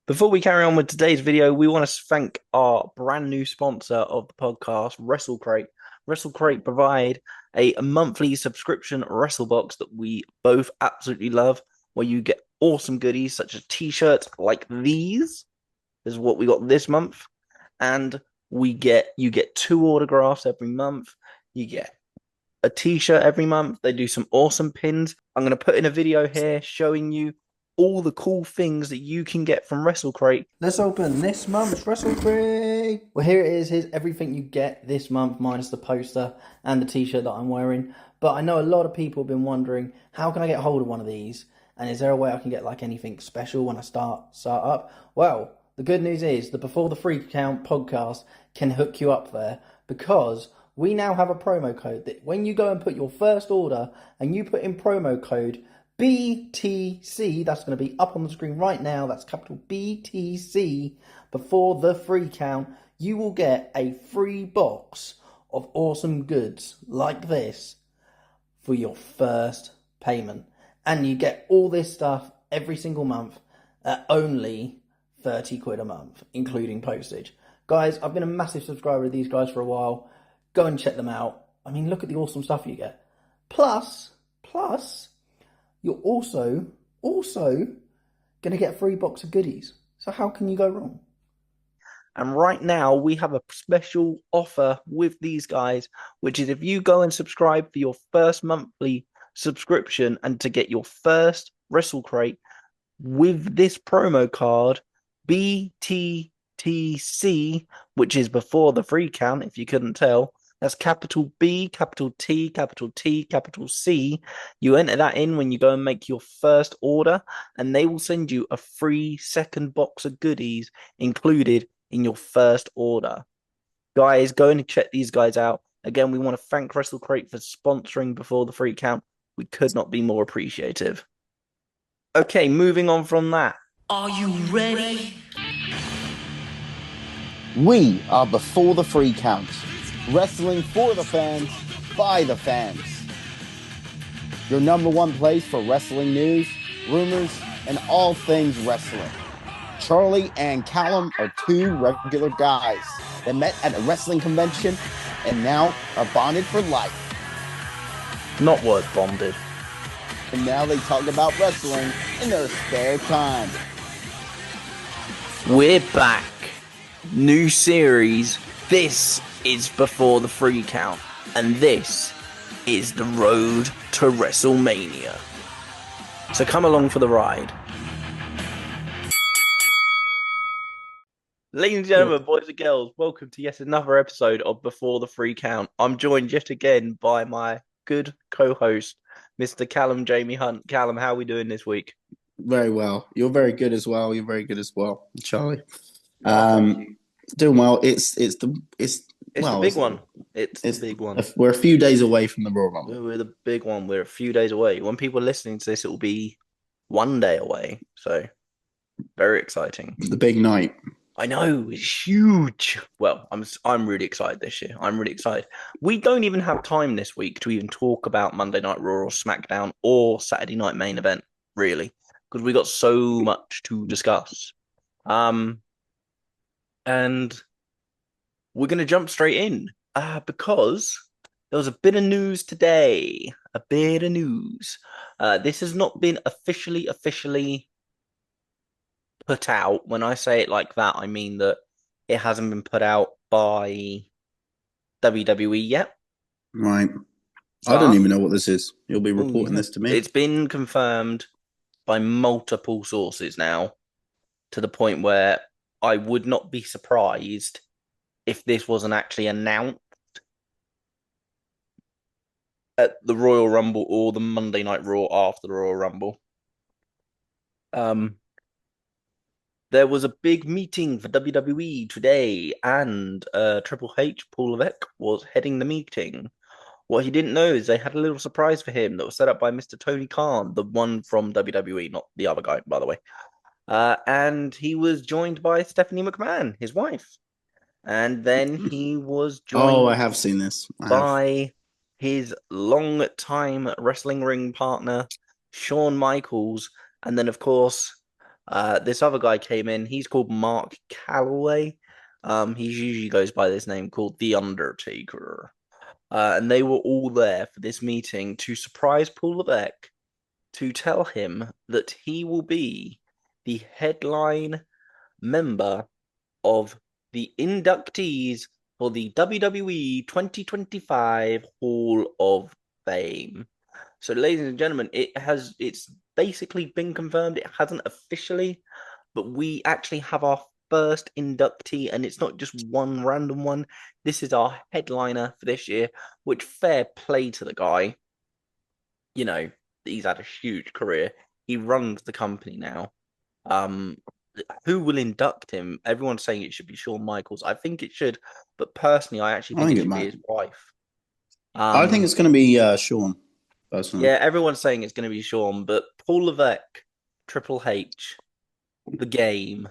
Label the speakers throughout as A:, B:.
A: Before we carry on with today's video, we want to thank our brand new sponsor of the podcast, WrestleCrate. WrestleCrate provide a monthly subscription wrestle box that we both absolutely love, where you get awesome goodies such as t-shirts like these. This is what we got this month, and you get two autographs every month. You get a t-shirt every month. They do some awesome pins. I'm going to put in a video here showing you all the cool things that you can get from WrestleCrate.
B: Let's open this month's WrestleCrate. Well, here it is. Here's everything you get this month, minus the poster and the t-shirt that I'm wearing. But I know a lot of people have been wondering, how can I get hold of one of these? And is there a way I can get like anything special when I start up? Well, the good news is the Before the Free Count podcast can hook you up there, because we now have a promo code that when you go and put your first order and you put in promo code BTC, that's going to be up on the screen right now, that's capital BTC, Before the Free Count, you will get a free box of awesome goods like this for your first payment. And you get all this stuff every single month at only 30 quid a month, including postage. Guys, I've been a massive subscriber to these guys for a while. Go and check them out. I mean, look at the awesome stuff you get. Plus, you're also going to get a free box of goodies. So how can you go wrong?
A: And right now, we have a special offer with these guys, which is if you go and subscribe for your first monthly subscription and to get your first WrestleCrate with this promo card, BTTC, which is before the free count, if you couldn't tell. That's capital B, capital T, capital T, capital C. You enter that in when you go and make your first order, and they will send you a free second box of goodies included in your first order. Guys, go and check these guys out. Again, we want to thank WrestleCrate for sponsoring Before the Free Count. We could not be more appreciative. Okay, moving on from that.
C: Are you ready?
D: We are Before the Free Count, wrestling for the fans, by the fans. Your number one place for wrestling news, rumors, and all things wrestling. Charlie and Callum are two regular guys that met at a wrestling convention and now are bonded for life.
A: Not word bonded.
D: And now they talk about wrestling in their spare time.
A: We're back. New series. This is Before the Free Count. And this is the road to WrestleMania. So come along for the ride. Ladies and gentlemen, boys and girls, welcome to yet another episode of Before the Free Count. I'm joined yet again by my good co-host, Mr. Callum Jamie Hunt. Callum, how are we doing this week?
B: Very well. You're very good as well. Charlie.
A: Thank
B: Doing well. It's
A: the big one. It's the big one.
B: We're a few days away from the Royal Rumble.
A: We're the big one. We're a few days away. When people are listening to this, it will be 1 day away. So very exciting.
B: The big night.
A: I know, it's huge. Well, I'm really excited this year. I'm really excited. We don't even have time this week to even talk about Monday Night Raw or SmackDown or Saturday Night Main Event, really, because we got so much to discuss. And we're going to jump straight in because there was a bit of news today. A bit of news. This has not been officially put out. When I say it like that, I mean that it hasn't been put out by WWE yet.
B: Right. I don't even know what this is. You'll be reporting this to me.
A: It's been confirmed by multiple sources now, to the point where I would not be surprised if this wasn't actually announced at the Royal Rumble or the Monday Night Raw after the Royal Rumble. There was a big meeting for WWE today, and Triple H, Paul Levesque, was heading the meeting. What he didn't know is they had a little surprise for him that was set up by Mr. Tony Khan, the one from WWE, not the other guy, by the way. And he was joined by Stephanie McMahon, his wife. And then he was joined
B: I have seen this.
A: by his long-time wrestling ring partner, Shawn Michaels. And then, of course, This other guy came in. He's called Mark Calloway. He usually goes by this name called The Undertaker. And they were all there for this meeting to surprise Paul Levesque to tell him that he will be the headline member of the inductees for the WWE 2025 Hall of Fame. So, ladies and gentlemen, it's basically been confirmed. It hasn't officially, but we actually have our first inductee, and it's not just one random one. This is our headliner for this year, which fair play to the guy. You know, he's had a huge career. He runs the company now. Who will induct him? Everyone's saying it should be Shawn Michaels. I think it should, but personally, I actually think it should be his wife.
E: I think it's going to be Sean, personally.
A: Yeah, everyone's saying it's going to be Shawn, but Paul Levesque, Triple H, the game,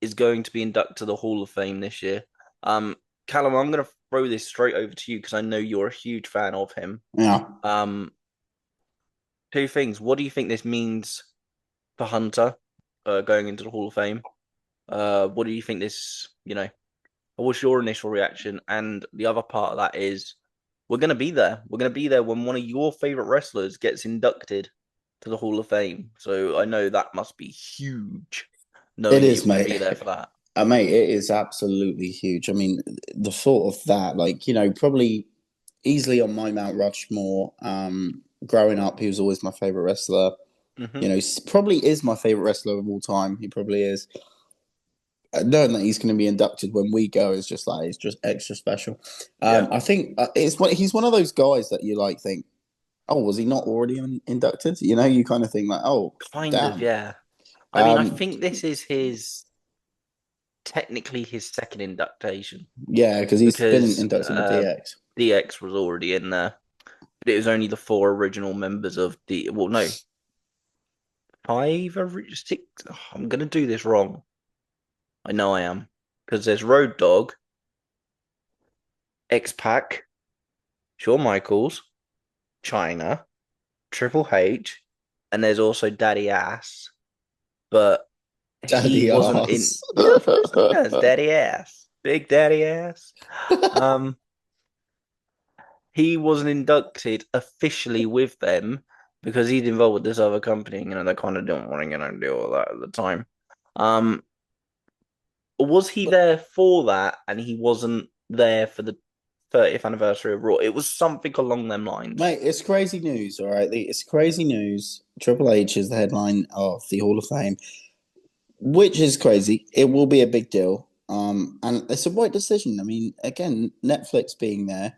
A: is going to be inducted to the Hall of Fame this year. Callum, I'm going to throw this straight over to you because I know you're a huge fan of him.
E: Yeah.
A: Two things. What do you think this means for Hunter going into the Hall of Fame? What do you think this, what's your initial reaction? And the other part of that is we're going to be there. We're going to be there when one of your favorite wrestlers gets inducted to the Hall of Fame. So I know that must be huge.
E: It is, mate.
A: Be there for that.
E: Mate, it is absolutely huge. I mean, the thought of that, probably easily on my Mount Rushmore. Growing up, he was always my favorite wrestler.
A: Mm-hmm.
E: Probably is my favorite wrestler of all time. He probably is. Knowing that he's going to be inducted when we go is just it's just extra special. I think he's one of those guys that you think, oh, was he not already inducted? You kind of think
A: kind
E: damn.
A: of, yeah. I mean, I think this is technically his second induction.
E: Yeah, because he's been inducted with DX.
A: DX was already in there, but it was only the 4 original members of the. Well, no, 5 or 6. Oh, I'm gonna do this wrong. I know I am because there's Road Dogg, X-Pac, Shawn Michaels, China, Triple H, and there's also Daddy Ass. But he wasn't in. Yeah, it's Daddy Ass, Big Daddy Ass. He wasn't inducted officially with them because he's involved with this other company. They kind of didn't want to deal with that at the time. Was he there for that, and he wasn't there for the 30th anniversary of Raw? It was something along them lines.
E: Mate, it's crazy news, all right? It's crazy news. Triple H is the headline of the Hall of Fame, which is crazy. It will be a big deal. And it's a right decision. I mean, again, Netflix being there.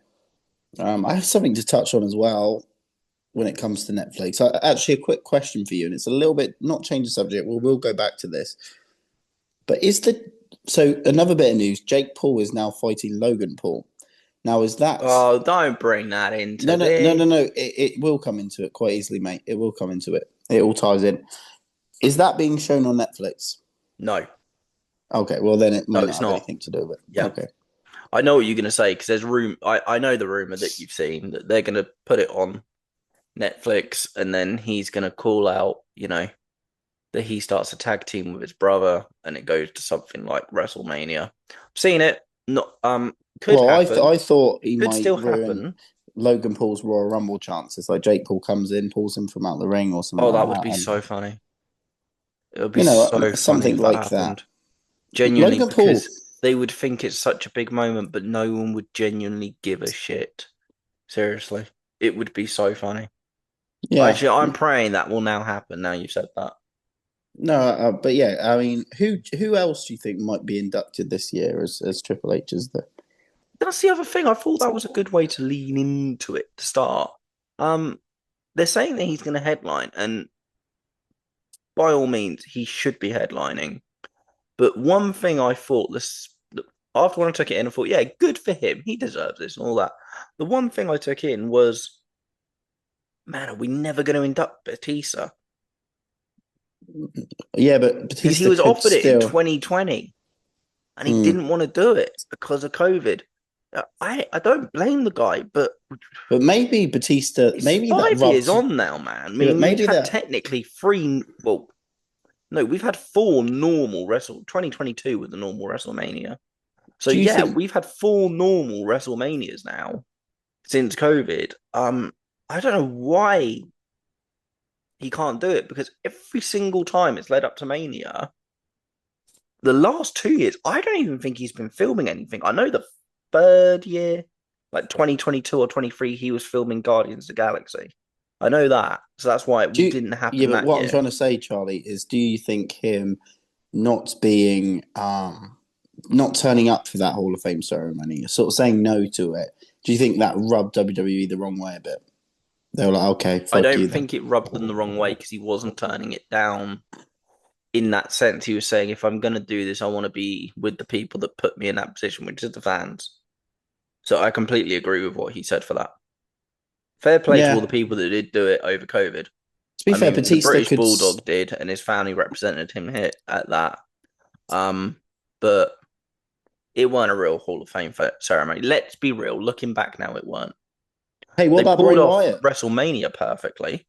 E: I have something to touch on as well when it comes to Netflix. Actually, a quick question for you, and it's a little bit, not change the subject, we'll go back to this. But so another bit of news, Jake Paul is now fighting Logan Paul. Now, is that...
A: Oh, don't bring that into
E: No. It will come into it quite easily, mate. It will come into it. It all ties in. Is that being shown on Netflix?
A: No.
E: Okay, well then it might
A: it's
E: not have
A: not.
E: anything to do with it.
A: Yeah.
E: Okay.
A: I know what you're going to say because there's I know the rumor that you've seen that they're going to put it on Netflix and then he's going to call out, that he starts a tag team with his brother and it goes to something like WrestleMania. I've seen it. Not could happen.
E: I thought he
A: could
E: might
A: still
E: ruin
A: happen.
E: Logan Paul's Royal Rumble chances. Like Jake Paul comes in, pulls him from out the ring or something.
A: Oh, that
E: like
A: would
E: that.
A: be
E: And,
A: so funny. It would be so funny
E: something
A: if
E: like
A: happened.
E: that.
A: Genuinely,
E: Logan
A: because
E: Paul,
A: they would think it's such a big moment, but no one would genuinely give a shit. Seriously, it would be so funny.
E: yeah.
A: Actually, I'm praying that will now happen. Now you've said that.
E: No, but yeah, I mean, who else do you think might be inducted this year as Triple H is the?
A: That's the other thing. I thought that was a good way to lean into it to start. They're saying that he's going to headline, and by all means, he should be headlining. But one thing I thought after when I took it in, I thought, yeah, good for him. He deserves this and all that. The one thing I took in was, man, are we never going to induct Batista?
E: Yeah, but Batista
A: because he was offered it in 2020, and he didn't want to do it because of COVID. I don't blame the guy, but
E: maybe Batista, maybe
A: 5 years on now, man. I mean, maybe that technically 3. Well, No, we've had four normal Wrestle. 2022 was the normal WrestleMania. So
E: Do you
A: yeah,
E: think?
A: we've had four normal WrestleManias now since COVID. I don't know why he can't do it because every single time it's led up to Mania, the last 2 years, I don't even think he's been filming anything. I know the third year, like 2022 or 23, he was filming Guardians of the Galaxy. I know that. So that's why
E: Do
A: it
E: you?
A: didn't
E: Yeah,
A: happen
E: but
A: that
E: what I'm
A: year.
E: trying to say, Charlie, is do you think him not being not turning up for that Hall of Fame ceremony, sort of saying no to it, do you think that rubbed WWE the wrong way a bit? They were like, okay,
A: I
E: fuck you
A: don't
E: then.
A: think it rubbed them the wrong way because he wasn't turning it down in that sense. He was saying, if I'm going to do this, I want to be with the people that put me in that position, which is the fans. So I completely agree with what he said for that. Fair play to all the
E: Yeah.
A: people that did do it over COVID.
E: To be
A: I
E: fair,
A: mean, the
E: Batista
A: British
E: could.
A: Bulldog did, and his family represented him here at that. But it weren't a real Hall of Fame ceremony. Let's be real. Looking back now, it weren't.
E: Hey, what
A: They
E: about Bray
A: pulled off
E: Wyatt?
A: WrestleMania perfectly.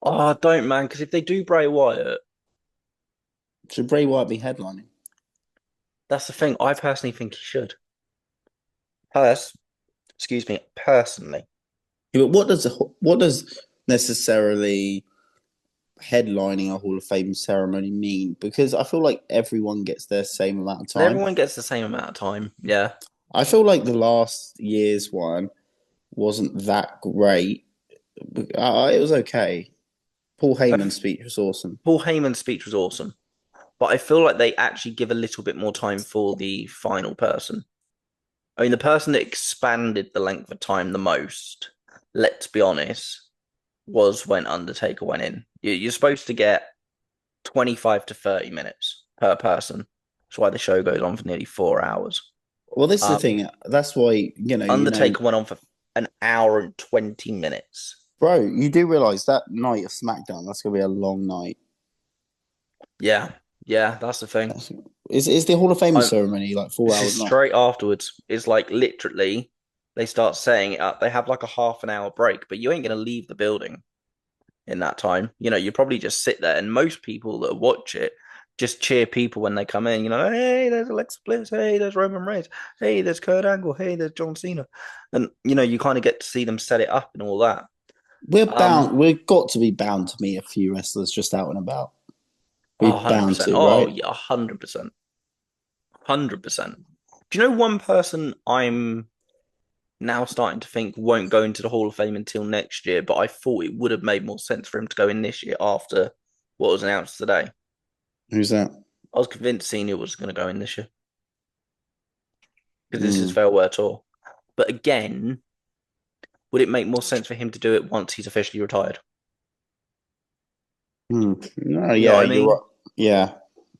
A: Oh, don't man, because if they do Bray Wyatt,
E: Should Bray Wyatt be headlining?
A: that's the thing. I personally think he should. Excuse me, personally.
E: Yeah, but what does necessarily headlining a Hall of Fame ceremony mean? Because I feel like everyone gets their same amount of time.
A: Everyone gets the same amount of time. Yeah.
E: I feel like the last year's one wasn't that great. It was okay. Paul Heyman's speech was awesome.
A: Paul Heyman's speech was awesome, but I feel like they actually give a little bit more time for the final person. I mean, the person that expanded the length of time the most, let's be honest, was when Undertaker went in. You're supposed to get 25 to 30 minutes per person. That's why the show goes on for nearly 4 hours.
E: Well, this is the
A: Um,
E: thing. That's why
A: Undertaker went on for an hour and 20 minutes.
E: bro. You do realize that night of SmackDown, that's gonna be a long night.
A: Yeah, yeah, that's the thing.
E: Is the Hall of Fame
A: I'm,
E: ceremony like four
A: this
E: hours
A: is
E: long?
A: straight afterwards. It's like literally they start setting it up. They have like a half an hour break, but you ain't going to leave the building in that time. You probably just sit there, and most people that watch it just cheer people when they come in. Hey, there's Alexa Bliss. Hey, there's Roman Reigns. Hey, there's Kurt Angle. Hey, there's John Cena. And you kind of get to see them set it up and all that.
E: We're bound. We've got to be bound to meet a few wrestlers just out and about. We're
A: Oh,
E: bound
A: 100%.
E: to,
A: Oh,
E: right?
A: yeah, 100%. 100%. Do you know one person I'm now starting to think won't go into the Hall of Fame until next year, but I thought it would have made more sense for him to go in this year after what was announced today?
E: Who's that?
A: I was convinced Senior was going to go in this year because this is
E: Mm.
A: farewell tour. But again, would it make more sense for him to do it once he's officially retired?
E: Mm. No,
A: You know
E: yeah,
A: what I
E: you're
A: mean?
E: right. Yeah.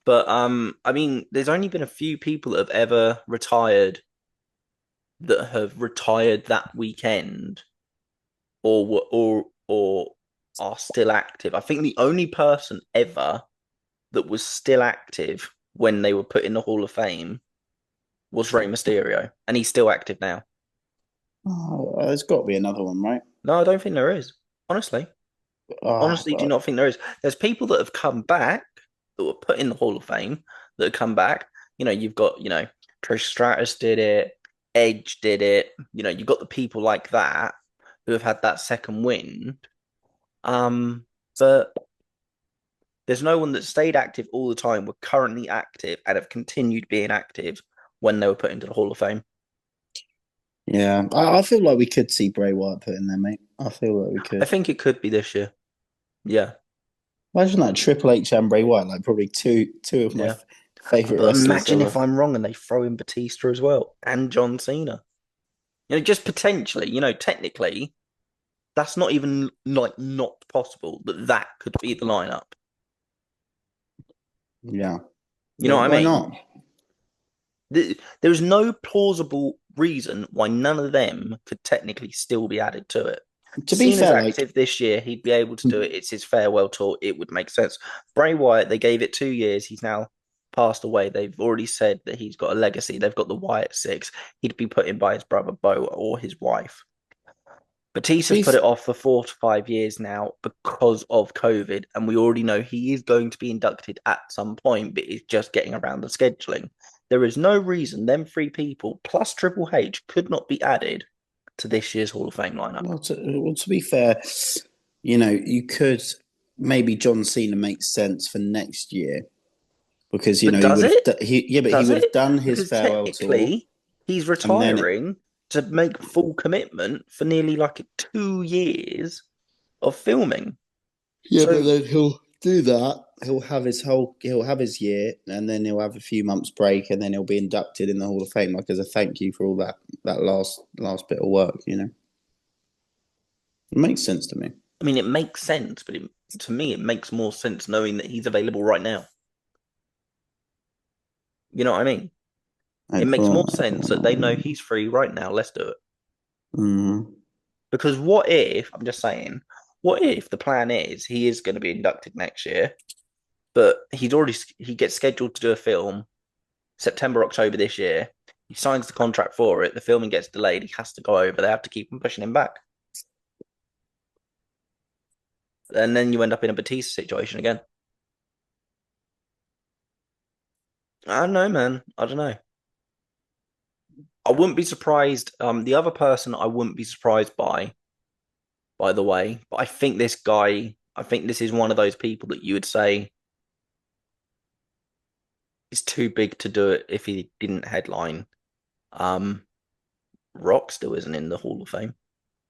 A: But I mean, there's only been a few people that have ever retired that have retired that weekend or are still active. I think the only person ever that was still active when they were put in the Hall of Fame was Rey Mysterio, and he's still active now.
E: Oh, there's got to be another one, right?
A: No, I don't think there is. Honestly, honestly, do
E: Oh,
A: not think there is. There's people that have come back that were put in the Hall of Fame that have come back. You've got Trish Stratus did it, Edge did it. You've got the people like that who have had that second wind. But there's no one that stayed active all the time, were currently active, and have continued being active when they were put into the Hall of Fame.
E: yeah. I feel like we could see Bray Wyatt put in there, mate. I feel like we
A: I
E: could.
A: think it could be this year. Yeah,
E: Imagine that Triple H and Bray Wyatt, like probably two of my
A: yeah.
E: favorite
A: But
E: wrestlers
A: imagine
E: ever.
A: if I'm wrong and they throw in Batista as well and John Cena. Just potentially, technically, that's not even like not possible that could be the lineup.
E: Yeah.
A: You know what I
E: Why
A: mean?
E: not?
A: There's no plausible reason why none of them could technically still be added to it.
E: To be
A: Cena's
E: fair,
A: active this year. He'd be able to do it. It's his farewell tour. It would make sense. Bray Wyatt, they gave it 2 years. He's now passed away. They've already said that he's got a legacy. They've got the Wyatt Six. He'd be put in by his brother Bo or his wife. Batista's put it off for 4 to 5 years now because of COVID, and we already know he is going to be inducted at some point, but it's just getting around the scheduling. There is no reason them three people plus Triple H could not be added to this year's Hall of Fame lineup.
E: Well, to be fair, you could maybe John Cena makes sense for next year because he would have done his
A: because
E: farewell tour.
A: He's retiring to make full commitment for nearly like 2 years of filming.
E: Yeah, but then he'll do that. He'll have his year, and then he'll have a few months break, and then he'll be inducted in the Hall of Fame, like as a thank you for all that last bit of work. It makes sense to me.
A: I mean, it makes sense, but to me, it makes more sense knowing that he's available right now. You know what I mean? It makes more sense that they know he's free right now. Let's do it.
E: Mm-hmm.
A: Because I'm just saying, what if the plan is he is going to be inducted next year, but he gets scheduled to do a film September, October this year. He signs the contract for it. The filming gets delayed. He has to go over. They have to keep him pushing him back. And then you end up in a Batista situation again. I don't know, man. I don't know. I wouldn't be surprised. The other person I wouldn't be surprised by the way, but I think this is one of those people that you would say is too big to do it if he didn't headline. Rock still isn't in the Hall of Fame.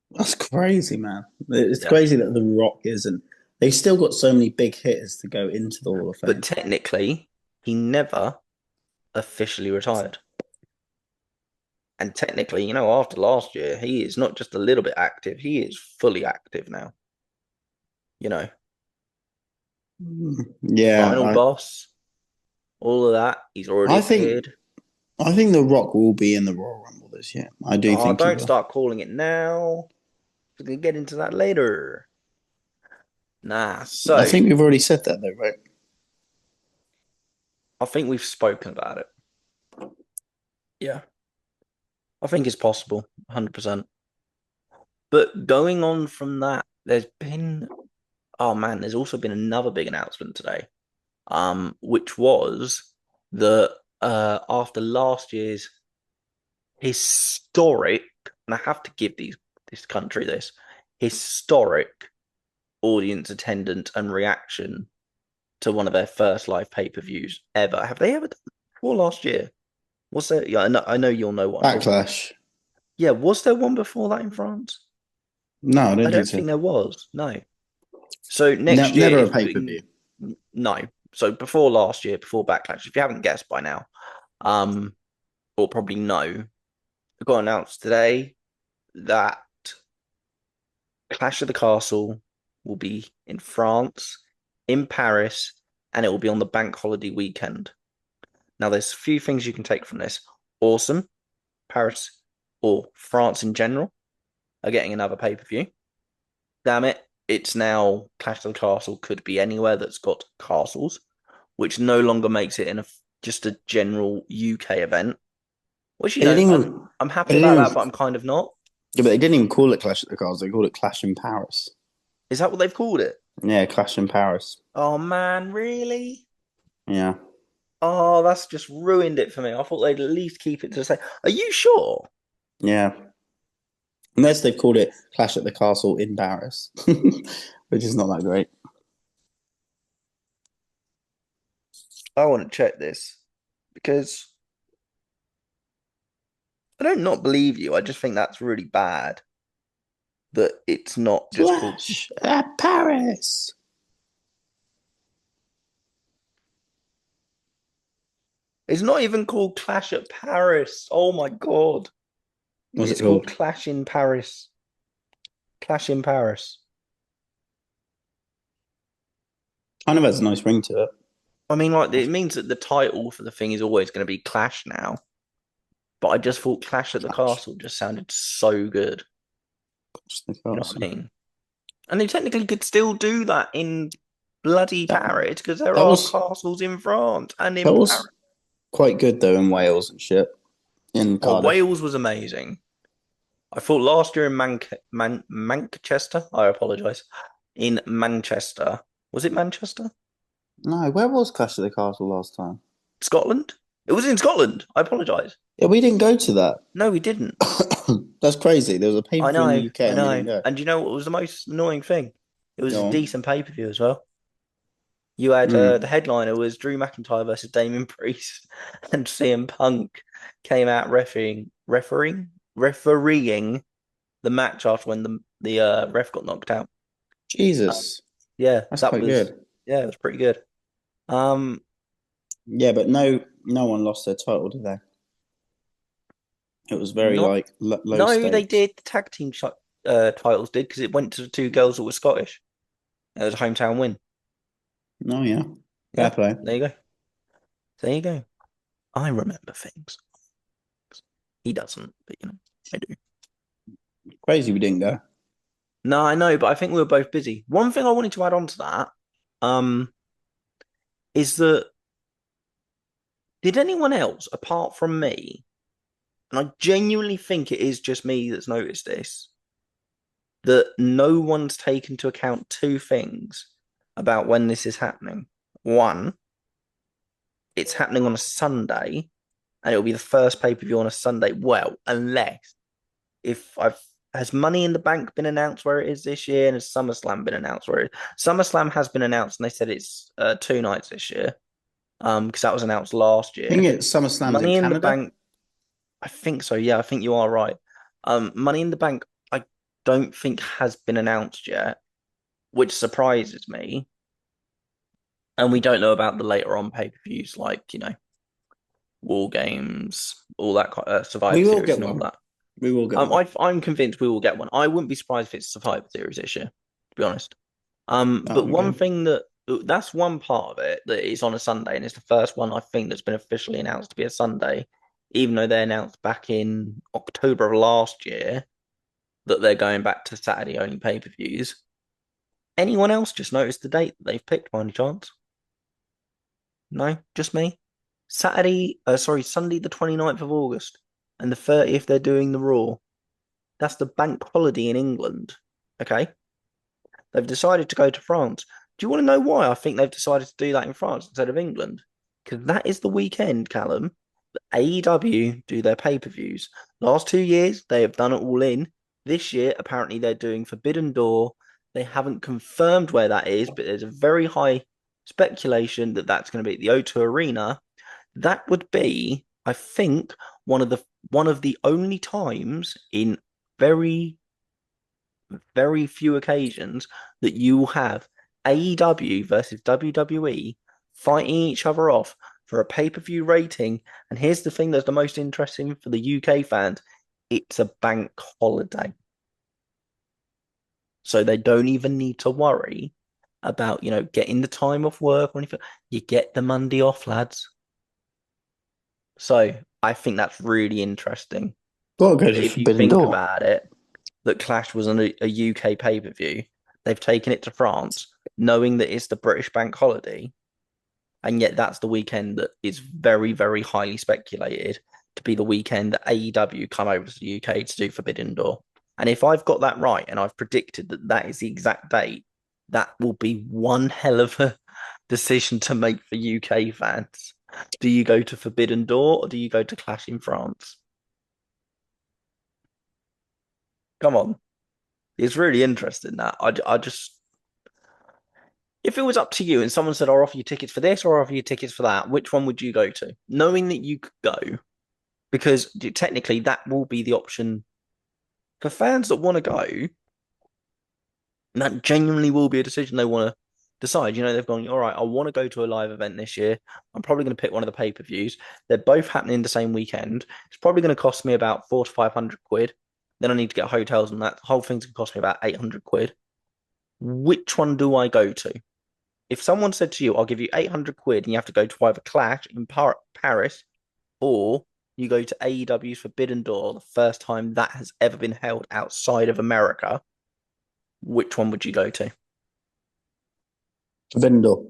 E: That's crazy, man. It's crazy that The Rock isn't. They've still got so many big hitters to go into the Hall of Fame.
A: But technically, he never officially retired. And technically, after last year, he is not just a little bit active. He is fully active now.
E: Yeah.
A: Final boss. All of that. He's already appeared.
E: I think The Rock will be in the Royal Rumble this year. I do think.
A: Don't start calling it now. We're going to get into that later. Nah, so...
E: I think we've already said that, though, right?
A: I think we've spoken about it. Yeah. I think it's possible, 100%. But going on from that, there's also been another big announcement today, which was that after last year's historic, and I have to give this country this, historic audience attendance and reaction to one of their first live pay-per-views ever. Have they ever done it before last year? Was there? Yeah, I know you'll know one.
E: Backlash.
A: Yeah, was there one before that in France?
E: No, I
A: don't think there was. No. So next year,
E: never a pay-per-view.
A: No. So before last year, before Backlash, if you haven't guessed by now, or probably know, it got announced today that Clash of the Castle will be in France, in Paris, and it will be on the bank holiday weekend. Now, there's a few things you can take from this. Awesome. Paris or France in general are getting another pay-per-view. Damn it. It's now Clash of the Castle could be anywhere that's got castles, which no longer makes it just a general UK event. Which, I'm happy about that, but I'm kind of not.
E: Yeah, but they didn't even call it Clash of the Castle. They called it Clash in Paris.
A: Is that what they've called it?
E: Yeah, Clash in Paris.
A: Oh, man, really?
E: Yeah.
A: Oh, that's just ruined it for me. I thought they'd at least keep it to the same. Are you sure?
E: Yeah. Unless they've called it Clash at the Castle in Paris, which is not that great.
A: I want to check this because I don't not believe you. I just think that's really bad that it's not just
E: Clash at Paris.
A: It's not even called Clash at Paris. Oh my God.
E: What's it
A: called? Clash in Paris. Clash in Paris.
E: Kind of has a nice ring to it.
A: I mean, it means that the title for the thing is always going to be Clash now. But I just thought Clash at the Castle just sounded so good. You know what I mean? And they technically could still do that in bloody Paris because there are castles in France and in Paris.
E: Quite good though in Wales and shit. In Cardiff.
A: Wales was amazing. I thought last year in Manchester. I apologise. In Manchester, was it Manchester?
E: No, where was Clash of the Castle last time?
A: Scotland? It was in Scotland. I apologise.
E: Yeah, we didn't go to that.
A: No, we didn't.
E: That's crazy. There was a pay per
A: I
E: view in the
A: know,
E: UK
A: I
E: and we
A: know.
E: didn't go.
A: And you know what was the most annoying thing? It was
E: Go
A: a
E: on.
A: decent pay-per-view as well. You had
E: Mm.
A: the headliner was Drew McIntyre versus Damien Priest, and CM Punk came out refereeing the match after when the ref got knocked out.
E: Jesus,
A: Yeah,
E: that's
A: that
E: quite
A: was
E: good.
A: yeah, it was pretty good. Um,
E: Yeah, but no one lost their title, did they? It was very
A: not
E: like low
A: no, they
E: stakes.
A: did. The tag team titles did because it went to the two girls that were Scottish. It was a hometown win.
E: Oh yeah, fair
A: Yeah,
E: play.
A: there you go. There you go. I remember things. He doesn't, but I do.
E: Crazy we didn't go.
A: No, I know, but I think we were both busy. One thing I wanted to add on to that, um, is that did anyone else apart from me, and I genuinely think it is just me that's noticed this, that no one's taken into account two things about when this is happening. One, it's happening on a Sunday, and it'll be the first pay-per-view on a Sunday. Well, unless if I've has Money in the Bank been announced where it is this year, and has SummerSlam been announced where it is? SummerSlam has been announced, and they said it's 2 nights this year. Because that was announced last
E: I think
A: year.
E: it's SummerSlam's in
A: Money in the
E: Canada.
A: Bank, I think so. Yeah, I think you are right. Money in the Bank, I don't think has been announced yet, which surprises me. And we don't know about the later on pay-per-views like War Games, all that Survivor
E: We will
A: Series
E: get
A: and all
E: one.
A: that.
E: We will get one.
A: I'm convinced we will get one. I wouldn't be surprised if it's Survivor Series this year, to be honest.
E: That'll
A: But
E: be
A: one
E: good.
A: thing that's one part of it that is on a Sunday, and it's the first one I think that's been officially announced to be a Sunday, even though they announced back in October of last year that they're going back to Saturday only pay-per-views. Anyone else just noticed the date that they've picked by any chance? No, just me. Sunday the 29th of August and the 30th they're doing the Raw. That's the bank holiday in England. Okay. They've decided to go to France. Do you want to know why I think they've decided to do that in France instead of England? Because that is the weekend, Callum, that AEW do their pay-per-views. Last 2 years, they have done it all in. This year, apparently, they're doing Forbidden Door. They haven't confirmed where that is, but there's a very high speculation that that's going to be at the O2 Arena. That would be, I think, one of the only times in very very few occasions that you will have AEW versus WWE fighting each other off for a pay-per-view rating. And here's the thing that's the most interesting for the UK fans. It's a bank holiday. So they don't even need to worry about, getting the time off work or anything. You get the Monday off, lads. So I think that's really interesting.
E: Gotta go to
A: If you
E: Forbidden
A: think
E: Door.
A: about it, that Clash was on a UK pay per view. They've taken it to France, knowing that it's the British bank holiday, and yet that's the weekend that is very, very highly speculated to be the weekend that AEW come over to the UK to do Forbidden Door. And if I've got that right, and I've predicted that that is the exact date, that will be one hell of a decision to make for UK fans. Do you go to Forbidden Door or do you go to Clash in France? Come on. It's really interesting that I just if it was up to you and someone said I'll offer you tickets for this or I'll offer you tickets for that, which one would you go to? Knowing that you could go, because technically that will be the option for fans that want to go, and that genuinely will be a decision they want to decide. They've gone, all right, I want to go to a live event this year. I'm probably going to pick one of the pay-per-views. They're both happening the same weekend. It's probably going to cost me about 400 to 500 quid. Then I need to get hotels and that. The whole thing's going to cost me about 800 quid. Which one do I go to? If someone said to you, I'll give you 800 quid and you have to go to either Clash in Paris or you go to AEW's Forbidden Door, the first time that has ever been held outside of America, which one would you go to?
E: Forbidden Door.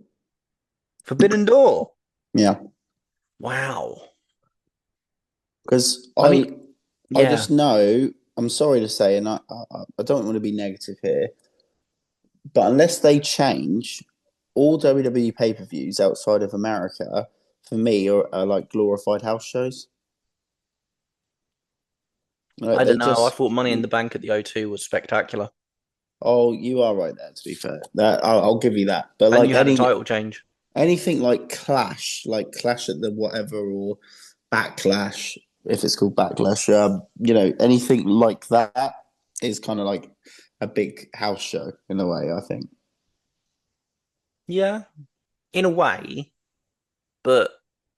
A: Forbidden Door.
E: Yeah.
A: Wow.
E: Because
A: I mean,
E: I
A: yeah.
E: just know I'm sorry to say, and I don't want to be negative here, but unless they change all WWE pay per views outside of America, for me, are like glorified house shows. Like
A: I don't
E: they
A: know. I
E: just.
A: thought Money in the Bank at the O2 was spectacular,
E: Oh, you are right there. To be fair, that I'll give you that. But
A: and
E: like
A: you had a title change.
E: anything like Clash at the whatever or Backlash, if it's called Backlash, anything like that is kind of like a big house show in a way. I think.
A: Yeah, in a way, but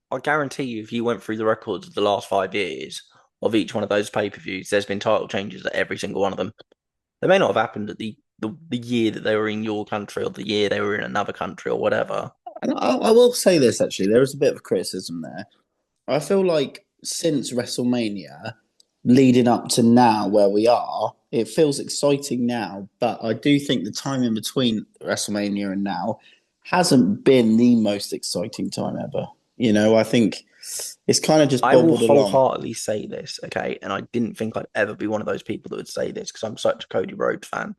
A: I guarantee you, if you went through the records of the last 5 years of each one of those pay-per-views, there's been title changes at every single one of them. They may not have happened at the year that they were in your country or the year they were in another country or whatever.
E: And I will say this actually, there is a bit of criticism there. I feel like since WrestleMania, leading up to now where we are, it feels exciting now. But I do think the time in between WrestleMania and now hasn't been the most exciting time ever. I think it's kind of just
A: I will
E: bobbled along.
A: wholeheartedly say this, okay? And I didn't think I'd ever be one of those people that would say this because I'm such a Cody Rhodes fan.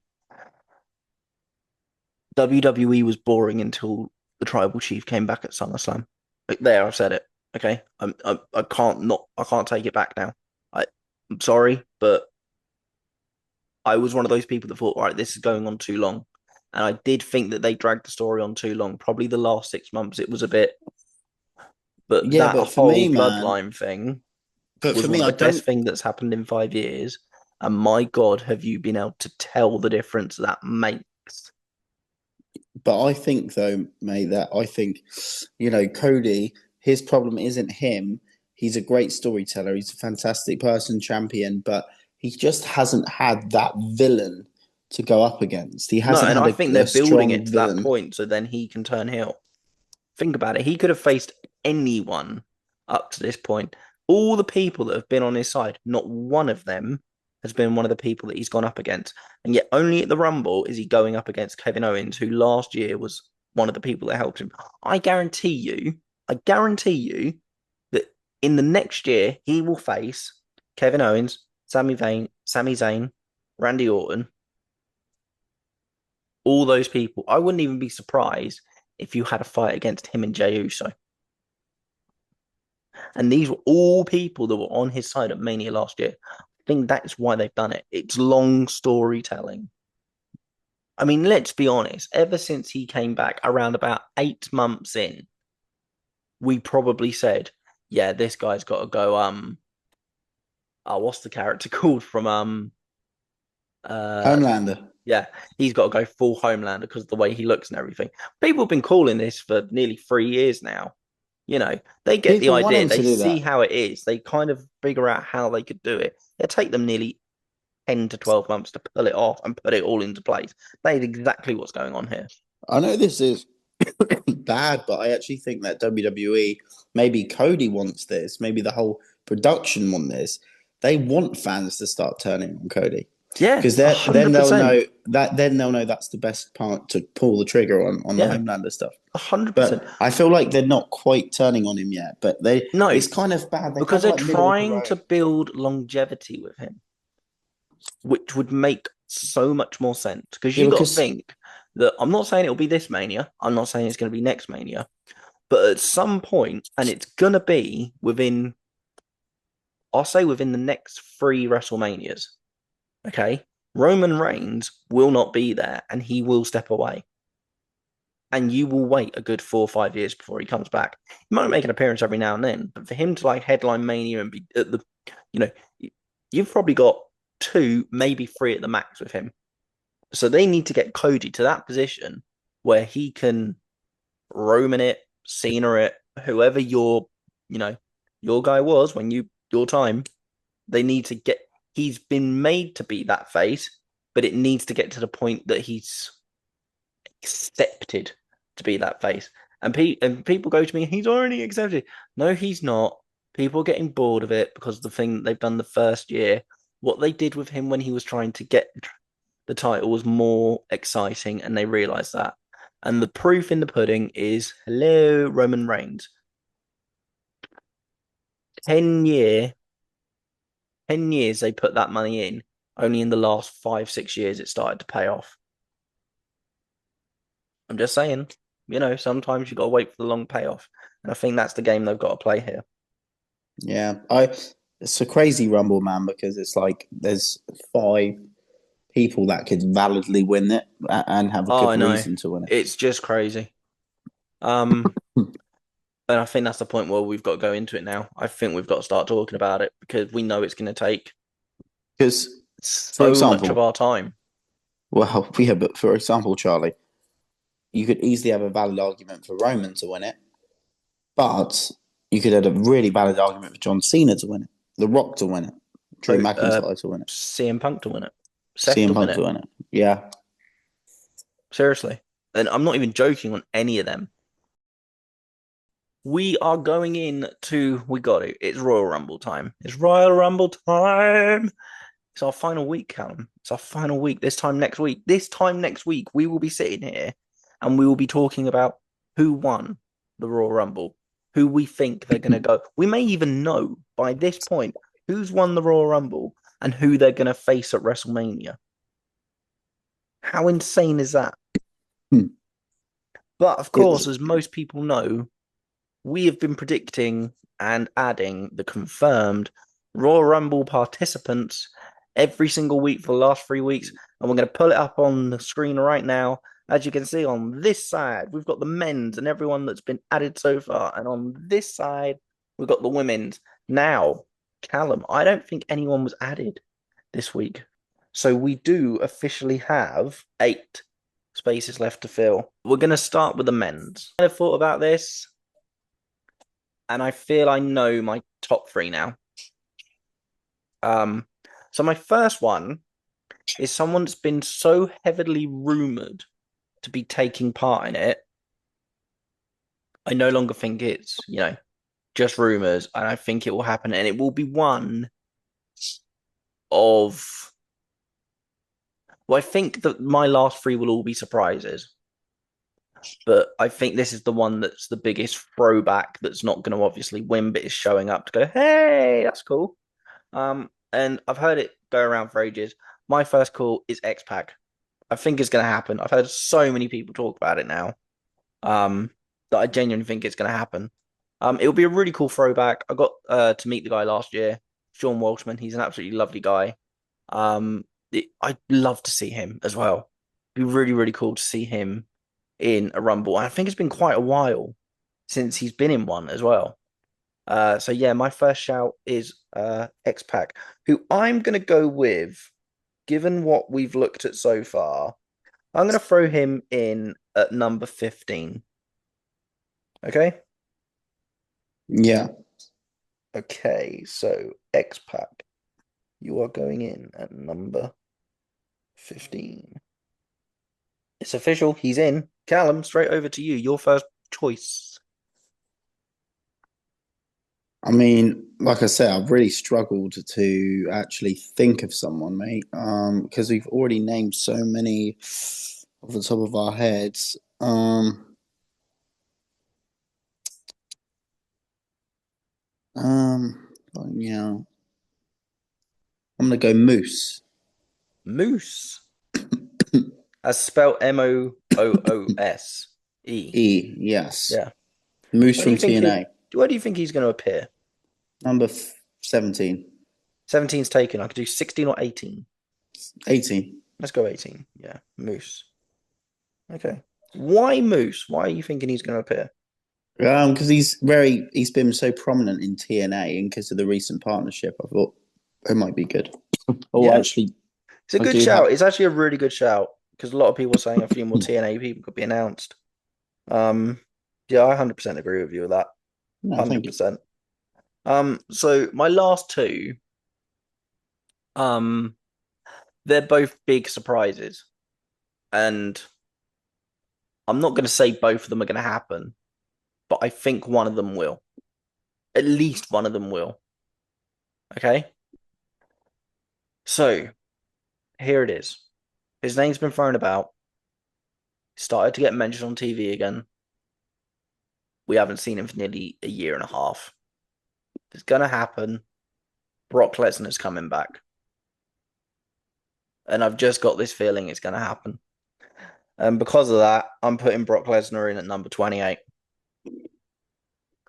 A: WWE was boring until the Tribal Chief came back at SummerSlam. There, I've said it. Okay, I can't take it back now. I'm sorry, but I was one of those people that thought, right, this is going on too long, and I did think that they dragged the story on too long. Probably the last 6 months, it was a bit, but
E: Yeah,
A: that
E: but for me,
A: whole
E: man,
A: bloodline thing
E: but for
A: was one
E: me,
A: of
E: I
A: the best
E: don't.
A: things that's happened in 5 years. And my God, have you been able to tell the difference that makes?
E: But I think, though, mate, that I think, Cody, his problem isn't him. He's a great storyteller. He's a fantastic person, champion, but he just hasn't had that villain to go up against. He
A: No,
E: hasn't
A: and
E: had
A: I think
E: a
A: they're building
E: strong
A: it to that
E: villain.
A: point so then he can turn heel. Think about it. He could have faced anyone up to this point. All the people that have been on his side, not one of them has been one of the people that he's gone up against. And yet only at the Rumble is he going up against Kevin Owens, who last year was one of the people that helped him. I guarantee you that in the next year he will face Kevin Owens, Sami Zayn, Randy Orton, all those people. I wouldn't even be surprised if you had a fight against him and Jey Uso. And these were all people that were on his side at Mania last year. I think that's why they've done it. It's long storytelling. I mean, let's be honest. Ever since he came back around about 8 months in, we probably said, yeah, this guy's got to go. What's the character called from uh
E: Homelander.
A: yeah, he's got to go full Homelander because of the way he looks and everything. People have been calling this for nearly 3 years now. They get the
E: People want
A: idea.
E: him to
A: They
E: do
A: see
E: that.
A: how it is. They kind of figure out how they could do it. It take them nearly 10 to 12 months to pull it off and put it all into place. That is exactly what's going on here.
E: I know this is bad, but I actually think that WWE, maybe Cody wants this, maybe the whole production want this. They want fans to start turning on Cody
A: Yeah,
E: because then they'll
A: 100%.
E: know that's the best part to pull the trigger on the
A: Yeah,
E: Homelander stuff.
A: 100%.
E: But I feel like they're not quite turning on him yet. But
A: No,
E: it's kind of bad. They're
A: because
E: kind of
A: they're
E: like middle of the
A: trying to
E: road.
A: build longevity with him, which would make so much more sense. Because
E: Yeah,
A: you got to
E: because
A: think that I'm not saying it'll be this Mania. I'm not saying it's going to be next Mania. But at some point, and it's going to be within, I'll say within the next 3 WrestleManias, okay? Roman Reigns will not be there and he will step away. And you will wait a good 4 or 5 years before he comes back. He might make an appearance every now and then, but for him to like headline Mania and be at the, you know, you've probably got 2, maybe 3 at the max with him. So they need to get Cody to that position where he can Roman it, Cena it, whoever your guy was when your time. They need to get. He's been made to be that face, but it needs to get to the point that he's accepted to be that face. And people go to me, he's already accepted. No, he's not. People are getting bored of it because the thing that they've done the first year, what they did with him when he was trying to get the title was more exciting, and they realized that. And the proof in the pudding is hello, Roman Reigns. 10 years they put that money in. Only in the last 5-6 years it started to pay off. I'm just saying, sometimes you got to wait for the long payoff. And I think that's the game they've got to play here.
E: Yeah, it's a crazy Rumble, man, because it's like there's 5 people that could validly win it and have a
A: I
E: good
A: know.
E: reason to win it.
A: It's just crazy. And I think that's the point where we've got to go into it now. I think we've got to start talking about it because we know it's going to take
E: Because, for
A: so much of
E: example,
A: our time.
E: well, yeah, but for example, Charlie, you could easily have a valid argument for Roman to win it, but you could have a really valid argument for John Cena to win it, The Rock to win it, Drew McIntyre to win it,
A: CM Punk to win it, Seth
E: CM
A: to win
E: Punk
A: it.
E: to win it. Yeah.
A: Seriously. And I'm not even joking on any of them. We are going we got it. It's Royal Rumble time. It's Royal Rumble time. It's our final week, Callum. It's our final week. This time next week, we will be sitting here and we will be talking about who won the Royal Rumble, who we think they're going to go. We may even know by this point who's won the Royal Rumble and who they're going to face at WrestleMania. How insane is that? But of course, as most people know, we have been predicting and adding the confirmed Royal Rumble participants every single week for the last 3 weeks. And we're going to pull it up on the screen right now. As you can see on this side, we've got the men's and everyone that's been added so far. And on this side, we've got the women's. Now, Callum, I don't think anyone was added this week. So we do officially have 8 spaces left to fill. We're going to start with the men's. I thought about this, and I feel I know my top 3 now. So my first one is someone that's been so heavily rumored to be taking part in it. I no longer think it's, just rumors, and I think it will happen, and it will be one of. Well, I think that my last 3 will all be surprises, but I think this is the one that's the biggest throwback that's not going to obviously win, but is showing up to go, hey, that's cool. And I've heard it go around for ages. My first call is X-Pac. I think it's going to happen. I've heard so many people talk about it now, that I genuinely think it's going to happen. It'll be a really cool throwback. I got to meet the guy last year, Sean Walshman. He's an absolutely lovely guy. I'd love to see him as well. It'd be really, really cool to see him in a Rumble. And I think it's been quite a while since he's been in one as well. So yeah, my first shout is X-Pac, who I'm going to go with, given what we've looked at so far. I'm going to throw him in at number 15. Okay?
E: Yeah.
A: Okay, so X-Pac, you are going in at number 15. It's official. He's in. Callum, straight over to you. Your first choice.
E: I mean, like I said, I've really struggled to actually think of someone, mate, because we've already named so many off the top of our heads. Yeah, I'm gonna go Moose.
A: Moose. As spelled Moose.
E: E, yes.
A: Yeah.
E: Moose
A: Where do
E: from
A: you think
E: TNA.
A: Where do you think he's going to appear?
E: Number 17.
A: 17's taken. I could do 16 or 18.
E: 18.
A: Let's go 18. Yeah, Moose. Okay. Why Moose? Why are you thinking he's going to appear?
E: Because he's been so prominent in TNA, and because of the recent partnership, I thought it might be good. Oh,
A: Yeah.
E: actually,
A: It's a good shout. It's actually a really good shout because a lot of people are saying a few more TNA people could be announced. Yeah, I 100% agree with you with that.
E: No,
A: 100%. So my last 2, they're both big surprises, and I'm not going to say both of them are going to happen, but I think one of them will. At least one of them will. Okay? So, here it is. His name's been thrown about. Started to get mentioned on TV again. We haven't seen him for nearly a year and a half. It's going to happen. Brock Lesnar's coming back. and I've just got this feeling it's going to happen. And because of that, I'm putting Brock Lesnar in at number 28.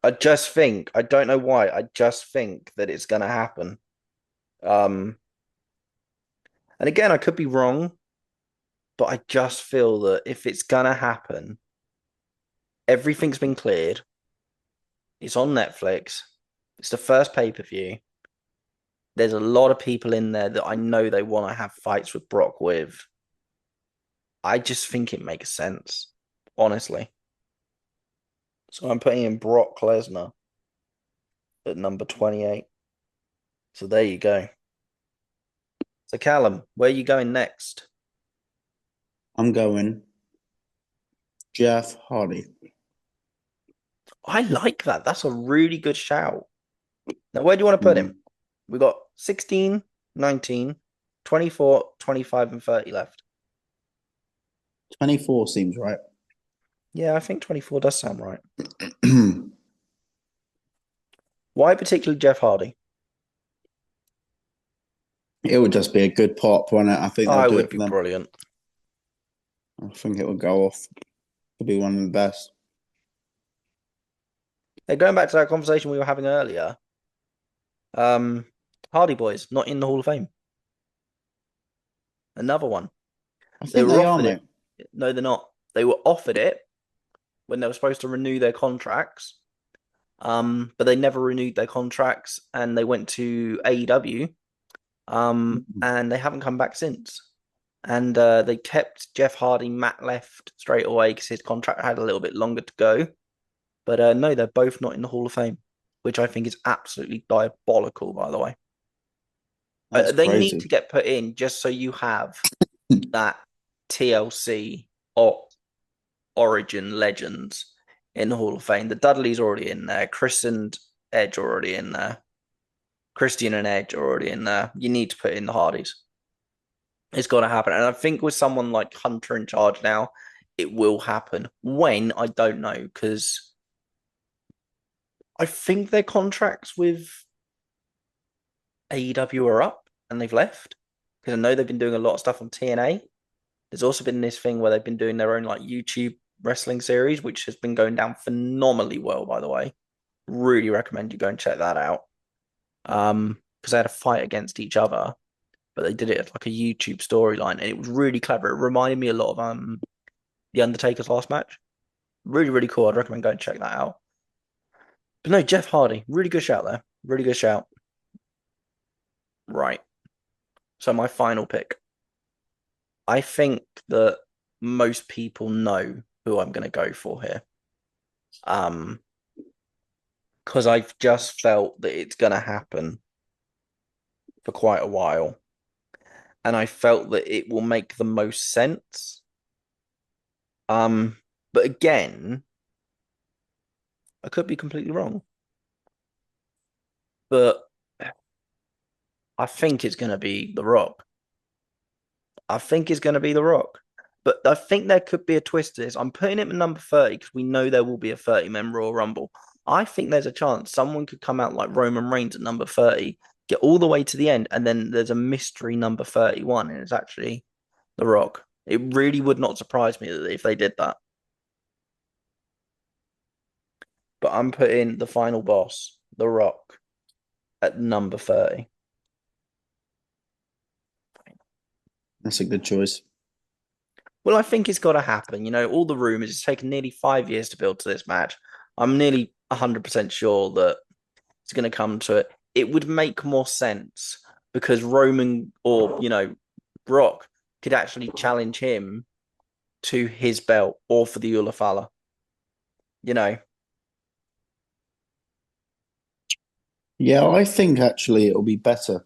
A: I just think, I don't know why, I just think that it's going to happen. And again, I could be wrong, but I just feel that if it's going to happen, everything's been cleared. It's on Netflix. It's the first pay-per-view. There's a lot of people in there that I know they want to have fights with Brock with. I just think it makes sense, honestly. So I'm putting in Brock Lesnar at number 28. So there you go. So Callum, where are you going next?
E: I'm going Jeff Hardy.
A: I like that. That's a really good shout. Now, where do you want to put him? We got 16, 19, 24, 25, and 30 left.
E: 24 seems right.
A: Yeah, I think 24 does sound right. Why particularly Jeff Hardy?
E: It would just be a good pop, wouldn't it? I think they'll
A: It
E: do
A: would
E: it
A: be
E: for them.
A: brilliant.
E: I think it would go off. It'll be one of the best.
A: Now, going back to that conversation we were having earlier, Hardy Boys not in the Hall of Fame. Another one.
E: I
A: They
E: think
A: were
E: they are,
A: offered
E: mate.
A: it. No, they're not. They were offered it when they were supposed to renew their contracts. But they never renewed their contracts and they went to AEW. And they haven't come back since. And they kept Jeff Hardy. Matt left straight away because his contract had a little bit longer to go. But no, they're both not in the Hall of Fame, which I think is absolutely diabolical, by the way. They
E: crazy.
A: need to get put in just so you have that TLC or Origin legends in the Hall of Fame. The Dudley's already in there. Chris and Edge are already in there. Christian and Edge are already in there. You need to put in the Hardys. It's got to happen. And I think with someone like Hunter in charge now, it will happen. When, I don't know, because I think their contracts with AEW are up and they've left. Because I know they've been doing a lot of stuff on TNA. There's also been this thing where they've been doing their own like YouTube wrestling series, which has been going down phenomenally well, by the way. Really recommend you go and check that out. Because they had a fight against each other, but they did it as like a YouTube storyline, and it was really clever. It reminded me a lot of The Undertaker's last match. Really, really cool. I'd recommend going and check that out. But no, Jeff Hardy, really good shout there. Really good shout. Right. So my final pick. I think that most people know who I'm going to go for here. Because I've just felt that it's going to happen for quite a while. And I felt that it will make the most sense. But again, I could be completely wrong. But I think it's going to be The Rock. I think it's going to be The Rock. But I think there could be a twist to this. I'm putting it at number 30 because we know there will be a 30-man Royal Rumble. I think there's a chance someone could come out like Roman Reigns at number 30, get all the way to the end, and then there's a mystery number 31, and it's actually The Rock. It really would not surprise me if they did that. But I'm putting the final boss, The Rock, at number 30.
E: That's a good choice.
A: Well, I think it's got to happen. You know, all the rumors, it's taken nearly 5 years to build to this match. I'm nearly 100% sure that it's going to come to it. It would make more sense because Roman or, Brock could actually challenge him to his belt or for the Ulafala.
E: Yeah, I think actually it'll be better